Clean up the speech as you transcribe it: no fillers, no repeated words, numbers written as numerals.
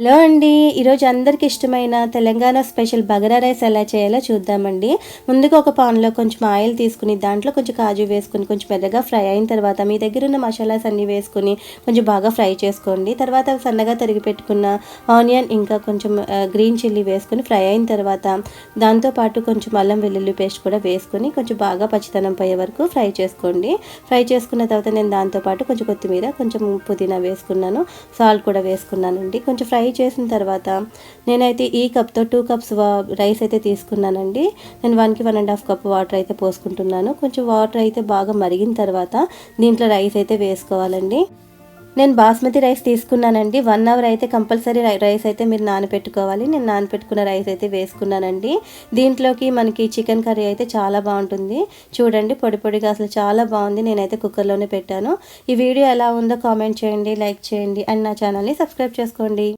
Hello అండి. ఈరోజు అందరికి ఇష్టమైన తెలంగాణ స్పెషల్ బగారా రైస్ ఎలా చేయాలో చూద్దామండి. ముందుగా ఒక పాన్లో కొంచెం ఆయిల్ తీసుకుని దాంట్లో కొంచెం కాజు వేసుకుని కొంచెం మెల్లగా ఫ్రై అయిన తర్వాత మీ దగ్గర ఉన్న మసాలాస్ అన్నీ వేసుకుని కొంచెం బాగా ఫ్రై చేసుకోండి. తర్వాత సన్నగా తరిగి పెట్టుకున్న ఆనియన్ ఇంకా కొంచెం గ్రీన్ చిల్లీ వేసుకుని ఫ్రై అయిన తర్వాత దాంతోపాటు కొంచెం అల్లం వెల్లుల్లి పేస్ట్ కూడా వేసుకొని కొంచెం బాగా పచ్చితనం పోయే వరకు ఫ్రై చేసుకోండి. ఫ్రై చేసుకున్న తర్వాత నేను దాంతోపాటు కొంచెం కొత్తిమీర కొంచెం పుదీనా వేసుకున్నాను, సాల్ట్ కూడా వేసుకున్నానండి. కొంచెం ఫ్రై చేసిన తర్వాత నేనైతే ఈ కప్తో 2 కప్స్ రైస్ అయితే తీసుకున్నానండి. నేను 1కి 1.5 కప్ వాటర్ అయితే పోసుకుంటున్నాను. కొంచెం వాటర్ అయితే బాగా మరిగిన తర్వాత దీంట్లో రైస్ అయితే వేసుకోవాలండి. నేను బాస్మతి రైస్ తీసుకున్నానండి. 1 అవర్ అయితే కంపల్సరీ రైస్ అయితే మీరు నానపెట్టుకోవాలి. నేను నానపెట్టుకున్న రైస్ అయితే వేసుకున్నానండి. దీంట్లోకి మనకి చికెన్ కర్రీ అయితే చాలా బాగుంటుంది. చూడండి పొడి పొడిగా అసలు చాలా బాగుంది. నేనైతే కుక్కర్లోనే పెట్టాను. ఈ వీడియో ఎలా ఉందో కామెంట్ చేయండి, లైక్ చేయండి అండ్ నా ఛానల్ని సబ్స్క్రైబ్ చేసుకోండి.